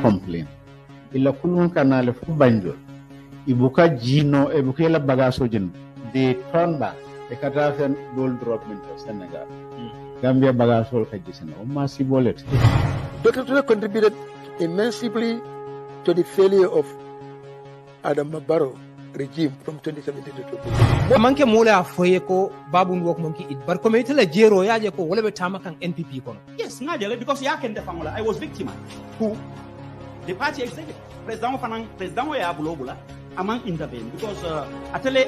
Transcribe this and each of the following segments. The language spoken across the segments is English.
complain. Ila kulun kanale fu banjol. Ibuka jino ebuka la bagaso jin. They turn back. They can have a gold drop in Senegal. Gambia bagaso kajisena. Umasi bolet. Dr. Ture contributed immensely to the failure of Adam Barrow regime from 2017 to 2020. Manke mola foye ko babu ndok monki it bar community la jero yaje ko wala be tamakan NPP kono. Yes, ngajale because yakende fangola I was victimized. Who the party executive president ya bulobula among intervene because atele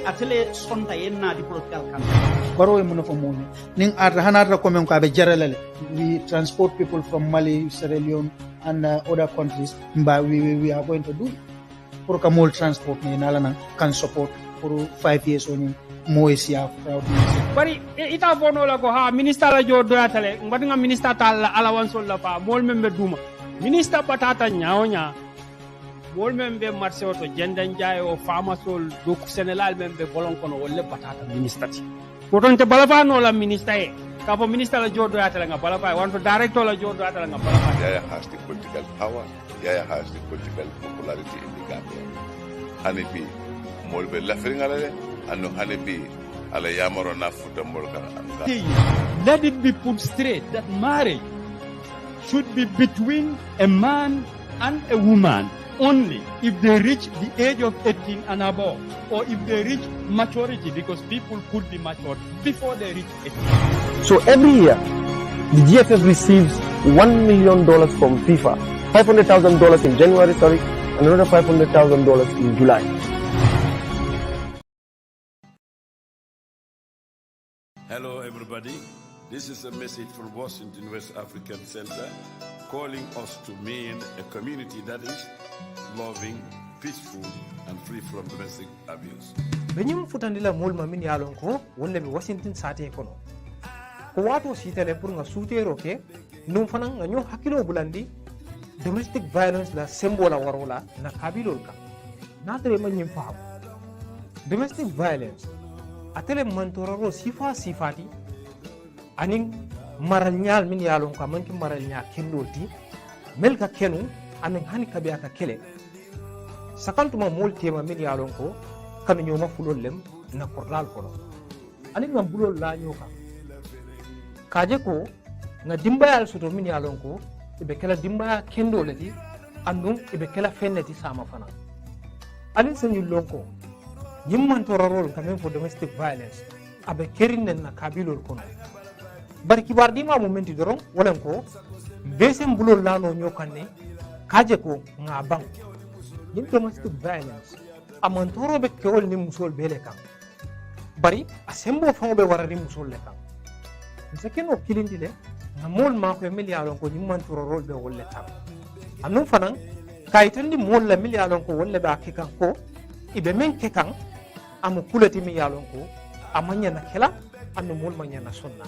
sonta yenna di political campaign. Baro mun fa moni ning ata hanata ko men ko be jaralale we transport people from Mali, Sierra Leone and other countries but we are going to do it. Pour que mol transport ni nalana can support for 5 years only moisia proud bari ita bono la ko ha minister la jodo atale ngati nga minister tal allowance la pa mol membe duma minister patata nyaonya mol membe marché to jendan jaay o famasol do Sénégal membe bolon kono wolle patata minister ti potonte balaba no la minister e ka po minister la jodo atale nga balaba wanto director la jodo atale nga balaba Yaya has the political power. Yaya has the political popularity in the Gambia. Hanibi, molbe lafringale, anu hanibi, ala yamaro na futa molka. Let it be put straight that marriage should be between a man and a woman only if they reach the age of 18 and above, or if they reach maturity, because people could be matured before they reach 18. So every year, the GFF receives $1 million from FIFA, $500,000 in January, and another $500,000 in July. Hello everybody, this is a message from Washington West African Center calling us to mean a community that is loving, peaceful and free from domestic abuse. Benyum futandila molma min yalon ko wolle be Washington sate kono. Ko wato sitele pour nga soutero ke num fanan nga nyo hakilo bulandi domestic violence la sembola warola na kabilol ka. Nadre man nyim faamu. Domestic violence atele mantoraro sifati aning maral nyal min yalon ko manki maral nya kendolti melka kenu aning hani kabe aka kele sakantuma mol tema min yalon ko kanu nyoma fulol lem na kordal kono aning ngam bulol la nyoka kaje ko nga dimbayal soto min yalon ko ibe kala dimbaya kendolati andum ibe kala fenneti sama fana alin sen lonko yimman torarol kamen for domestic violence abe kerinen na kabilol kono bar kibar dima momenti doron wolen ko besem bulol lano nyokanne kaje ko nga bang yin domestic violence amon toro be kewol ni musol bele kan bari asembo fango be warari musol le kan sekeno kilindi le na mol ma ko miliyalon ko yimman torarol be wolle tam anum fanan kaytandi mol la miliyalon ko wolle be akikan ko ibe men kekan amu kulati mi yalon ko amanya na kela anu mol manya na sunna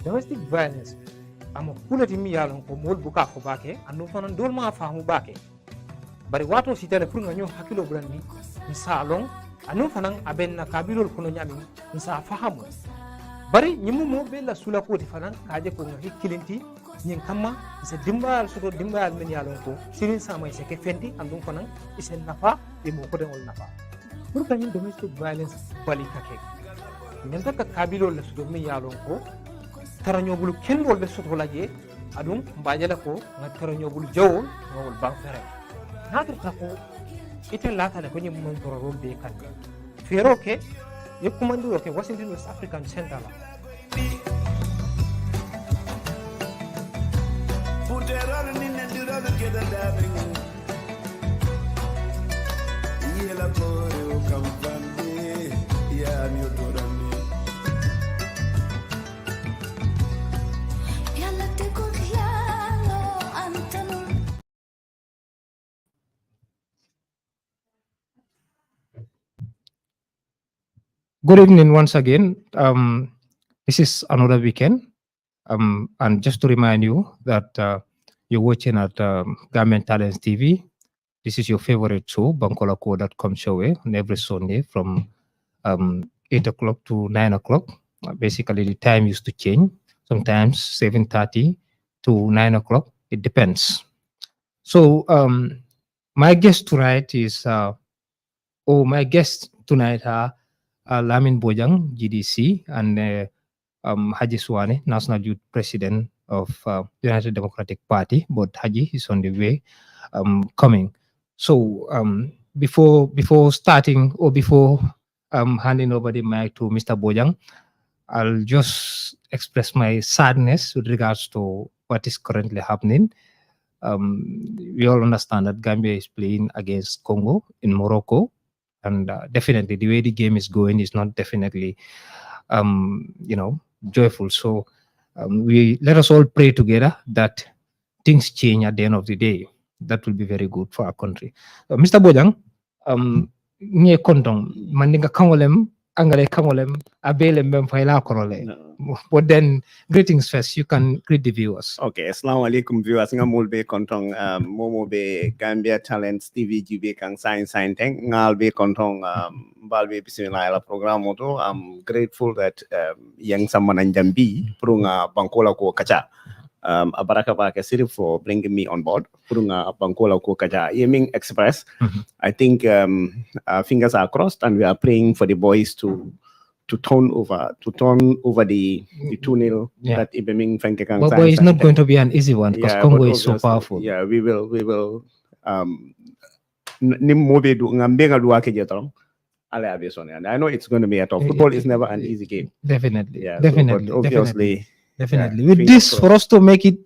domestic violence amu kulati mi yalon ko mol buka ko bake anu fanan dol ma faamu bake bari wato sitale pour nga ñoo hakilo brandi ni salon anu fanan aben na kabilol kono nyami ni sa fahamu bari nyimu mo be la sula ko ti fanan kaje ko nga hikkilinti nyin kama se dimbal soto dimbal men yalon ko sirin sama se ke fendi andum fanan isen nafa be mo ko dengol nafa pour que ñun domestic violence bali kake ñen taka kabilo la su do mi yalon ko taraño bulu kendol be soto laje adum mbajala ko nga taraño bulu jawol ngol ban fere natur tako ite lata le ko ñim mon toro rol be kan fero ke yekumandiro ke Washington West African Center la Good evening once again. This is another weekend. And just to remind you that you're watching at Gambian Talents TV. This is your favorite show, Bankola Kuwo.com show, on every Sunday from 8 o'clock to 9 o'clock. Basically, the time used to change. Sometimes 7:30 to 9 o'clock. It depends. So my guest tonight is, my guests tonight are Lamin Bojang, GDC, and Hagi Suwaneh, National Youth President of United Democratic Party. But Hagi is on the way, coming. So before starting or before handing over the mic to Mr. Bojang, I'll just express my sadness with regards to what is currently happening. We all understand that Gambia is playing against Congo in Morocco, and definitely the way the game is going is not definitely, joyful. So we let us all pray together that things change at the end of the day. That will be very good for our country. Mr. Bojang, nye kontong mandinga kangolem angale kangolem abele mbem faila korole. But then greetings first. You can greet the viewers. Okay, assalamu alaikum viewers. Nga mulbe kontong momo be Gambia Talents TV GB kang sign teng ngal be kontong balbe bismillah la program moto. I'm grateful that yang sama nanjambi prunga Bankola Kuwo kacha. Abaraka Baraka City for bringing me on board. Purunga Bankola Kuwo kacha Yeming Express. I think fingers are crossed and we are praying for the boys to turn over the 2-0 that Ibeming Fenkekang. But it's not going to be an easy one because Congo is so powerful. Yeah, we will Nimmobe du ngambenga duake jetong. And I know it's going to be a tough. Football is never an easy game. Definitely. Yeah, definitely. So, obviously. Definitely. Yeah, with this, for us to make it,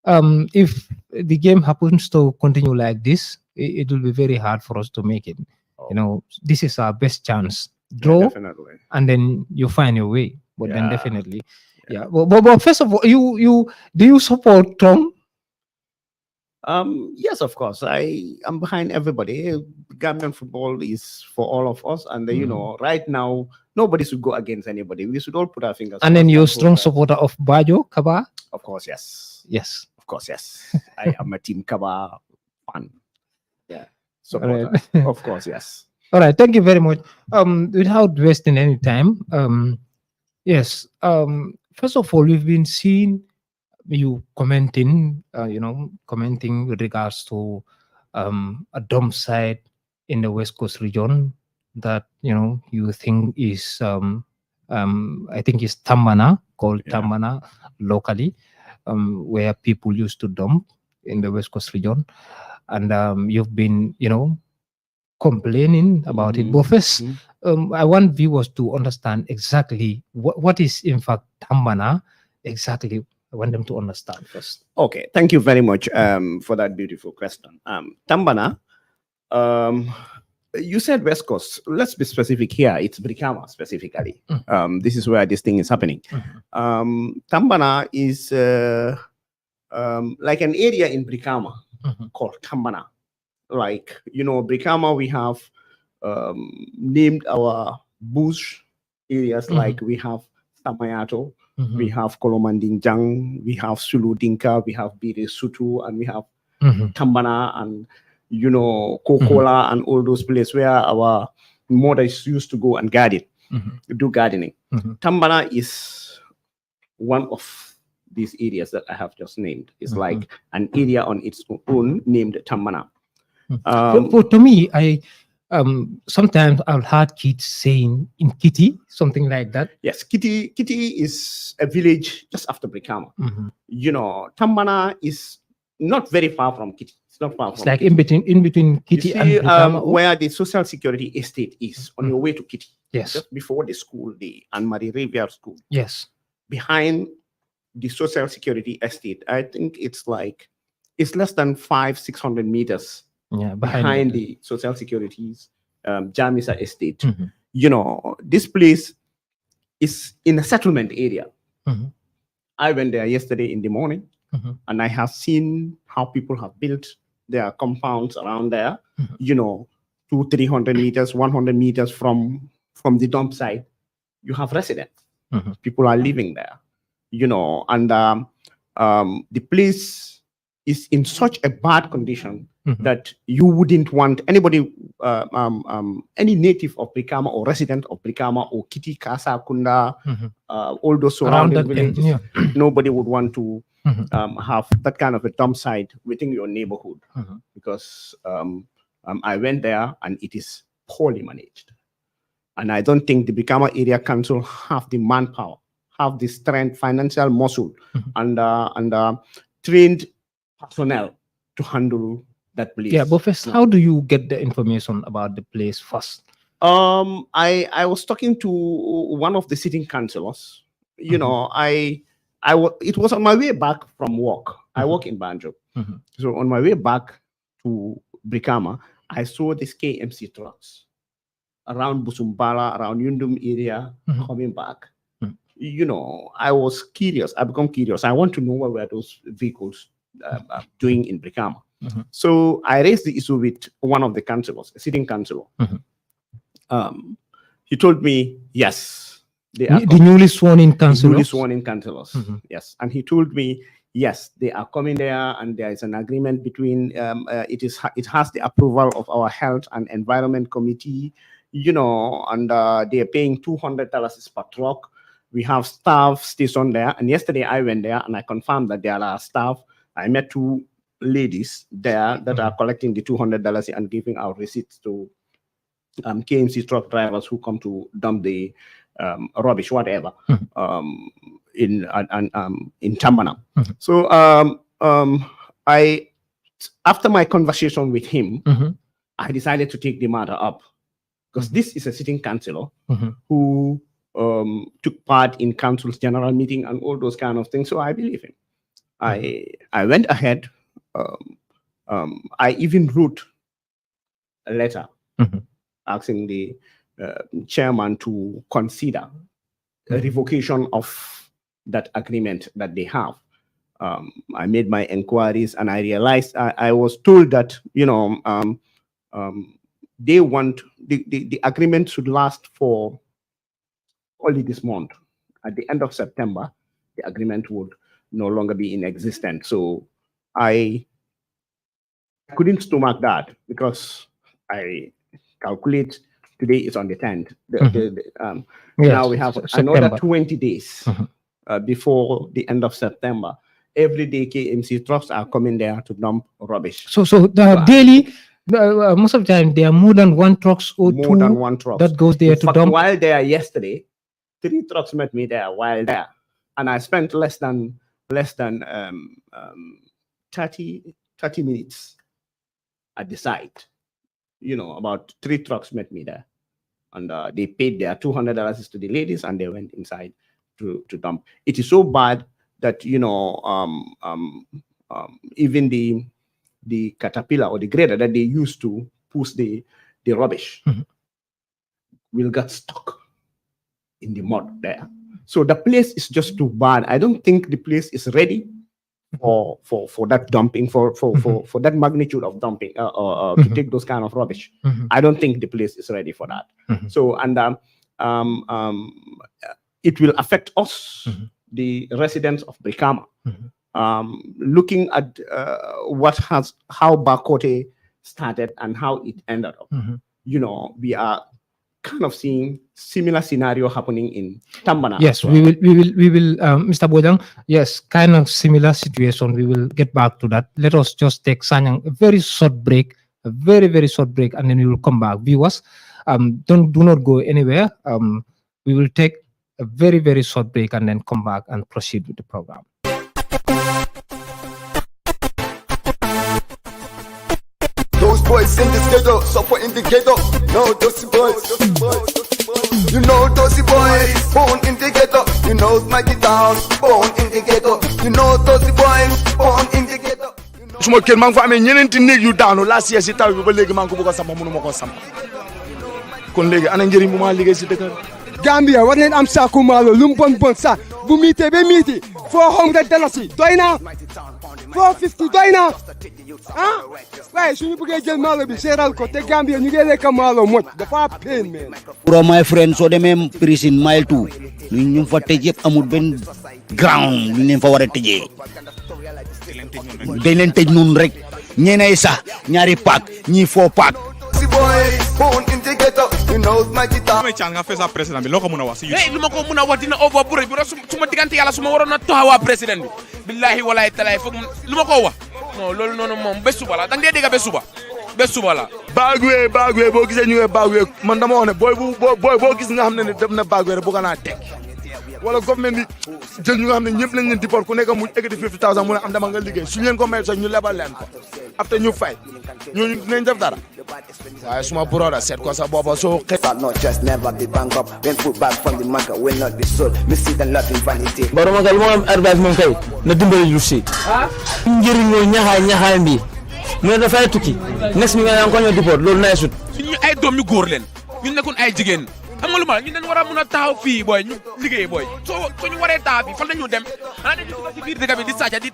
if the game happens to continue like this, it will be very hard for us to make it. This is our best chance. Draw, and then you find your way. But then definitely, But first of all, do you support Trump? Yes, of course. I am behind everybody. Gambian football is for all of us, and right now nobody should go against anybody. We should all put our fingers. And then you're a strong supporter of Bajo Kaba? Of course, yes. Yes. Of course, yes. I am a Team Kaba fan. Yeah. Supporter. Right. Of course, yes. All right. Thank you very much. Without wasting any time, yes. First of all, we've been seeing you commenting with regards to a dump site in the West Coast region that you think is I think is Tambana, called Tambana locally, where people used to dump in the West Coast region, and you've been complaining about it. But first, I want viewers to understand exactly what is in fact Tambana exactly. I want them to understand first. Okay, thank you very much for that beautiful question. Tambana, you said West Coast. Let's be specific here. It's Brikama specifically. This is where this thing is happening. Tambana is like an area in Brikama called Tambana. Like, Brikama, we have named our bush areas like we have Samayato, we have Kolomandinjang, we have Sulu Dinka, we have Bire Sutu, and we have Tambana and, Kokola and all those places where our mothers used to go and do gardening. Tambana is one of these areas that I have just named. It's like an area on its own named Tambana. To me, I sometimes I've heard kids saying in Kitty, something like that. Yes, Kitty is a village just after Brikama. Tambana is not very far from Kitty. It's not far. It's like in between Kitty and Brikama, where the Social Security Estate is on your way to Kitty. Yes, just before the school, the Anne-Marie Rivière School. Yes, behind the Social Security Estate, I think it's less than 500-600 meters. Behind the Social Security's Jamisa Estate. This place is in a settlement area. I went there yesterday in the morning and I have seen how people have built their compounds around there, 200-300 meters, 100 meters from the dump site. You have residents. People are living there, and the place is in such a bad condition that you wouldn't want anybody, any native of Brikama or resident of Brikama or Kitty, Kasa, Kunda, all those surrounding villages. Nobody would want to have that kind of a dump site within your neighborhood, because I went there and it is poorly managed. And I don't think the Brikama Area Council have the manpower, have the strength, financial muscle, and trained personnel to handle that place. Yeah, but first, how do you get the information about the place first? I was talking to one of the sitting councillors. You know, it was on my way back from work. I work in Banjo. So on my way back to Brikama, I saw these KMC trucks around Busumbala, around Yundum area, coming back. You know, I was curious. I become curious. I want to know what were those vehicles doing in Brikama. So I raised the issue with one of the councillors, a sitting councillor. He told me, yes, they are the newly sworn in councillors. Newly sworn in councillors, yes. And he told me, yes, they are coming there, and there is an agreement between it has the approval of our health and environment committee, you know, and they are paying $200 per truck. We have staff stationed there, and yesterday I went there and I confirmed that there are staff. I met two ladies there that are collecting the $200 and giving out receipts to KMC truck drivers who come to dump the rubbish, whatever, in Tambana. So after my conversation with him, I decided to take the matter up, because this is a sitting councillor who took part in council's general meeting and all those kind of things. So I believe him. I went ahead. I even wrote a letter asking the chairman to consider a revocation of that agreement that they have. I made my inquiries and I realized I was told that, you know, they want the agreement should last for only this month. At the end of September, the agreement would no longer be in existence. So I couldn't stomach that, because I calculate today is on the 10th. Now we have September. another 20 days before the end of September. Every day KMC trucks are coming there to dump rubbish. So daily, most of the time, there are more than one trucks or more than one truck that goes there to dump. While there yesterday, 3 trucks met me there while there, and I spent less than 30 minutes at the site. You know, about 3 trucks met me there, and they paid their $200 to the ladies, and they went inside to dump. It is so bad that, you know, even the caterpillar or the grader that they used to push the rubbish will get stuck in the mud there. So the place is just too bad. I don't think the place is ready for that dumping, for that magnitude of dumping, to take those kind of rubbish. I don't think the place is ready for that. So, and it will affect us, the residents of Brikama. Looking at how Bakote started and how it ended up, you know, we are kind of seeing similar scenario happening in Tambana. Yes, well. we will, Mr. Bojang. Yes, kind of similar situation. We will get back to that. Let us just take a very short break, a very, very short break, and then we will come back. Viewers, do not go anywhere. We will take a very, very short break and then come back and proceed with the program. Those boys in this ghetto, supporting the ghetto. No, those boys. You know those boys, born in the ghetto. You know Mighty Town, born in the ghetto. You know those boys, born in the ghetto. Suma ken mang fa amé ñenenti neeg yu daanu la sié ci taw bi ba légui man ko bëgg samba mënu mako samba kon légui ana njëriñ bu ma liggéey ci dëkk Gambia war nañ am saaku maalo lu bon bon sa bu mité be miti $400 doy na 450 doy na ah waaye suñu bëggee jël maalo bi séral ko te Gambia ñu ngi lekk maalo moj dafa pain man pour my friend so demee prison mile 2 ñu fa tëj yëpp amul benn ground ñu leen fa war a tëjee dañ leen tëj nun rek ñeenay sax ñaari paak ñi 4 paak may caan nga fessa président bi loko mëna wax ci lu ma ko mëna wax dina over bu reuy bu suma digante yalla suma warona taxawa président bi billahi walaay talaay foog lu ma ko wax non loolu noonu moom bés suba la da nga dee dégg bés suba la. baagwee boo gisee ñu ngi baagwee man dama wax ne boo gis nga xam ne dem na baagwee rek bëgg naa teg wala government bi jël ñu nga xam ne ñëpp lañ leen di ku nekk mu ekkati 50,000 mu ne am dama nga liggéey suñu leen ko may sax ñu lebal leen ko après ñu fay ñooñu dinañ def dara waaye suma broda seet ko sa boppa soo not just never be bankrupt when put back from the market will not be sold me see them lot in vanity baro magal mo am advice moom kay na dimbali lu si njëriñoo ñaxaay mbi mu ne dafay tukki next mi nga ko ñoo deport loolu nay sut ñu ay doom yu góor leen ñun nekkun ay jigéen xam nga lu ma ñu dañ war a mën a taxaw fii booy ñu liggéey booy soo ñu waree taxaw fii fan la ñu dem xanaa dañu dugg ci biir dëkk bi di sàcca di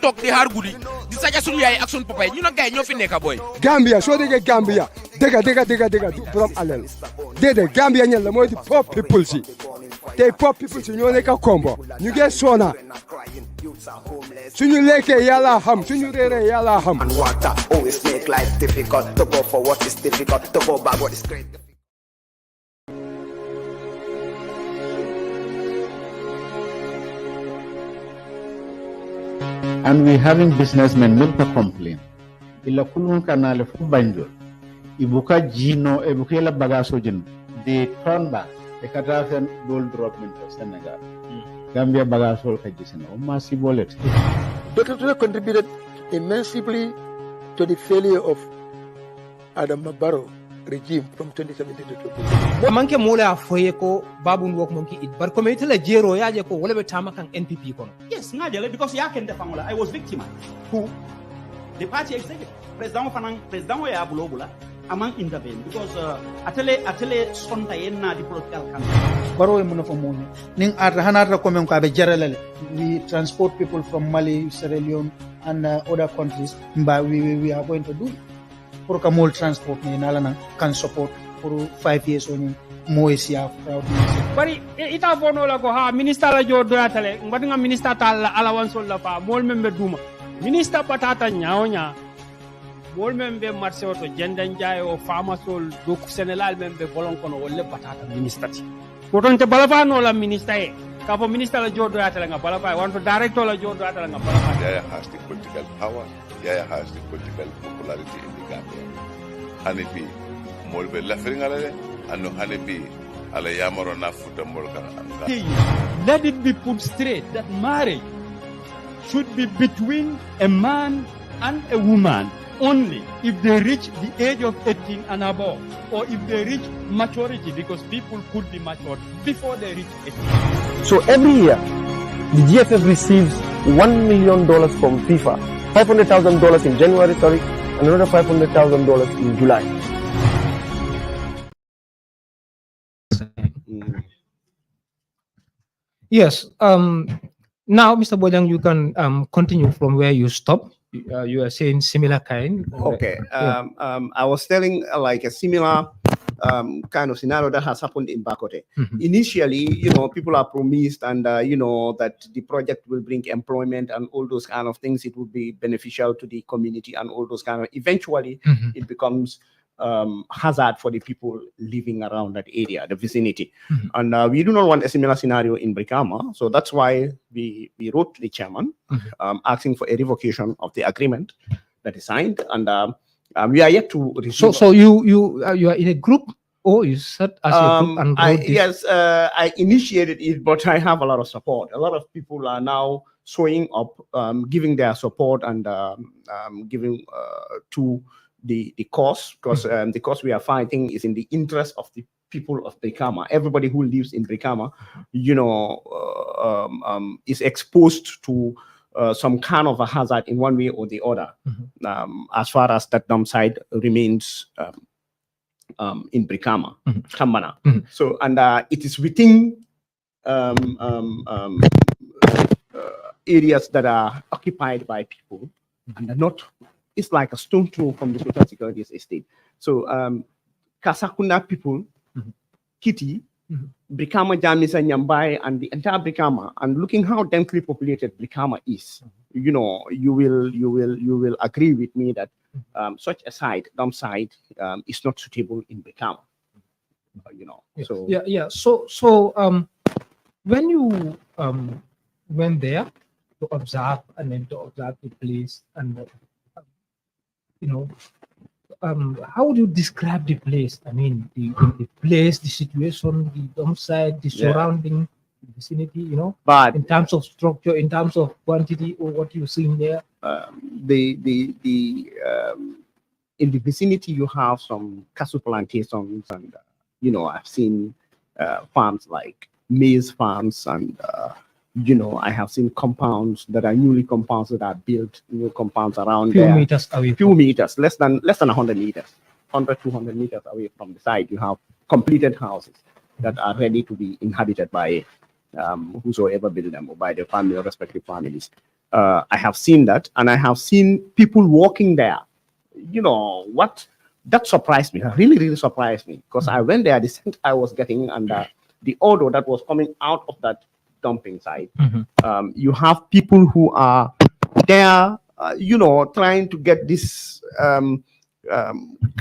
toog di xaar guddi di sàcca suñu yaay ak suñu papa yi ñu nag gars yi ñoo fi nekk booy Gambia soo déggee Gambia dëgga du borom alal déedéet Gambia ñen la mooy di poor people si tey poor people si ñoo nekk kombo ñu ngi soona suñu lekkee yàlla xam suñu réeree yàlla xam and water always make life difficult to go for what is difficult to go back what is great. And we having businessmen will complain. Ila kulun kanale fu Banjul. Ibuka jino ebuka ila bagaso jin. They turn back. They katafen gold drop into Senegal. Gambia bagaso kajisena. Omasi bolet. Dr. Ture contributed immensely to the failure of Adam Barrow regime from 2017 to 2020. Manke mola foye ko babun wok monkey it bar community la jero yaje ko wala be tama kan NPP kono. Yes, ngajale because ya ken defangola. I was victim. Who? The party executive. President ya bulobula among intervene because atele sonta yenna the political campaign. Baro e muno famoni. Ning hanata ko men ko be jaralale. We transport people from Mali, Sierra Leone and other countries. But we are going to do it. Pour que mol transport ni nalana can support for 5 years on moesia proud bari ita fono la ko ha minister la jodo atale ngati nga minister tal allowance la pa mol membe duma minister patata nyaonya mol membe marché oto jendan jayo famasol do Sénégal membe bolon kono wolle patata minister ti woton te balafa no la minister e ka fo minister la jodo atale nga balafa wanto director la jodo atale nga balafa Yaya has the political power. Yaya has the political popularity in the Gambia. Hanipi molbe lafringale anu hanipi ala yamaro na futa molka anga. Let it be put straight that marriage should be between a man and a woman only if they reach the age of 18 and above, or if they reach maturity, because people could be matured before they reach 18. So every year, the GFF receives $1 million from FIFA, $500,000 in January, and another $500,000 in July. Yes. Now, Mr. Bojang, you can continue from where you stopped. You are saying similar kind. Okay. I was telling like a similar kind of scenario that has happened in Bakote. Initially, people are promised and, that the project will bring employment and all those kind of things. It would be beneficial to the community and all those kind of, eventually it becomes hazard for the people living around that area, the vicinity. And we do not want a similar scenario in Brikama. So that's why we wrote the chairman asking for a revocation of the agreement that is signed. And we are yet to receive. So you are in a group, or you sat as a group and wrote this? Yes, I initiated it, but I have a lot of support. A lot of people are now showing up, giving their support and giving to the cause, because the cause we are fighting is in the interest of the people of Brikama. Everybody who lives in Brikama, is exposed to some kind of a hazard in one way or the other, as far as that dump site remains in Brikama, Kambana. So, and it is within areas that are occupied by people and are not. It's like a stone throw from the Social Security estate. So, Kasakunda people, Kitty, Brikama, Jamisa, Nyambai, and the entire Brikama, and looking how densely populated Brikama is, you will agree with me that such a dump site, is not suitable in Brikama. Yes. So yeah. So when you went there, to observe and then to observe the place and how would you describe the place? I mean, the place, the situation, the downside, the surrounding vicinity, But in terms of structure, in terms of quantity, or what you're seeing there? In the vicinity, you have some castle plantations, and I've seen farms like maize farms, and I have seen compounds that are newly compounds that are built, new compounds around Few there. meters away. Few meters, less than 100 meters, 100, 200 meters away from the site. You have completed houses that are ready to be inhabited by whosoever build them, or by the family or respective families. I have seen that, and I have seen people walking there. What that surprised me, really, really surprised me, because I went there, the scent I was getting, and the odor that was coming out of that dumping site. You have people who are there, trying to get this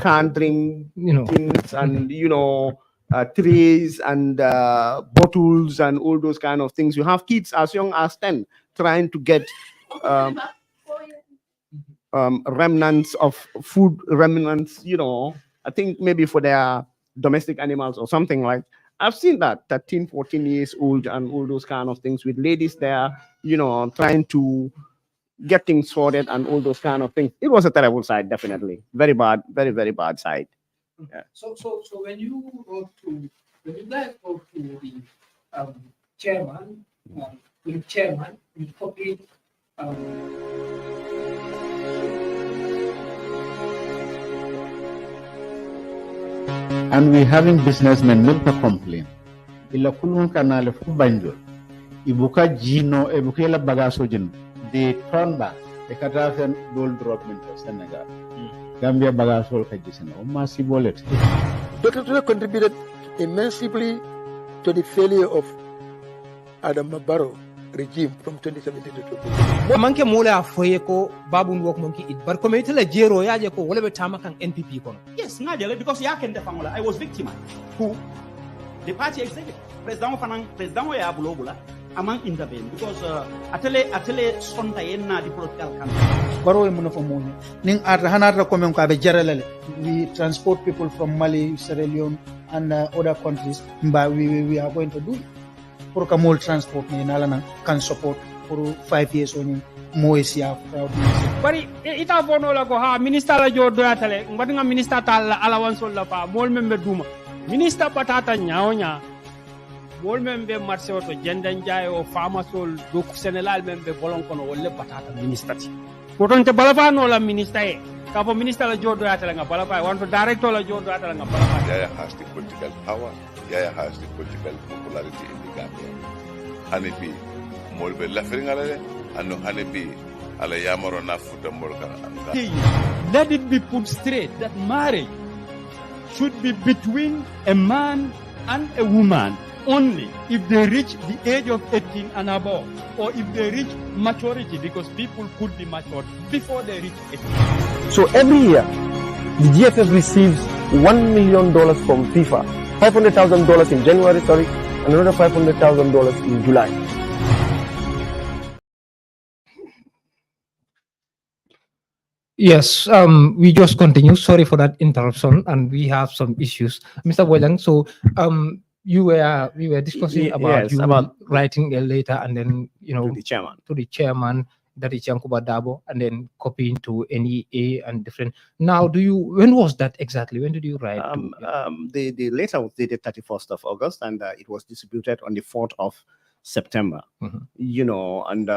canned drink things, and trays and bottles and all those kind of things. You have kids as young as 10 trying to get remnants of food, remnants, I think maybe for their domestic animals or something like. I've seen that 13, 14 years old and all those kind of things, with ladies there, trying to get things sorted and all those kind of things. It was a terrible sight, definitely. Very bad, very, very bad sight. Yeah. So when you guys go to the chairman, you copy. And we having businessmen will complain. Ila kulun kanale fu Banjul. Ibuka jino ebuka la bagaso jin. They turn back. They can have a gold drop into Senegal. Gambia bagaso kajisena. Umasi bolet. Dr. Ture contributed immensely to the failure of Adam Barrow regime from 2017 to 2020. Manke mola foye ko babu ndok monki it bar community la jero yaje ko wala be tamakan NPP kono. Yes, ngajale because ya kende fangola. I was victim. Who? The party executive. President ya bulobula among intervene because atele sonta yenna the political campaign. Baro e muno famoni. Ning ata hanata ko men ko be jaralele. We transport people from Mali, Sierra Leone and other countries. But we are going to do it. Pour que more transport ni nalana can support for 5 years only more sia bari ita fono la ko ha minister la jodo atale ngati nga minister tal allowance la pa mol membe duma minister patata nyaonya mol membe marché to jendan jaay o famasol do Sénégal membe bolon kono wolle patata minister ti potonte balaba no la minister e ka fo minister la jodo atale nga balaba wanto director la jodo atale nga balaba Yaya has the political power. Yaya has the political popularity in the Gambia. Hanipi molbe lafringalale anu hanipi ala yamaro na futa molka. Let it be put straight that marriage should be between a man and a woman only if they reach the age of 18 and above, or if they reach maturity, because people could be matured before they reach 18. So every year, the GFF receives $1 million from FIFA, $500,000 in January, and another $500,000 in July. Yes, we just continue. Sorry for that interruption, and we have some issues, Mr. Bojang. So, we were discussing about writing a letter, and then to the chairman, that is Yankuba Dabo, and then copying to NEA and different. Now, when was that exactly? When did you write? The letter was dated 31st of August, and it was distributed on the 4th of September. And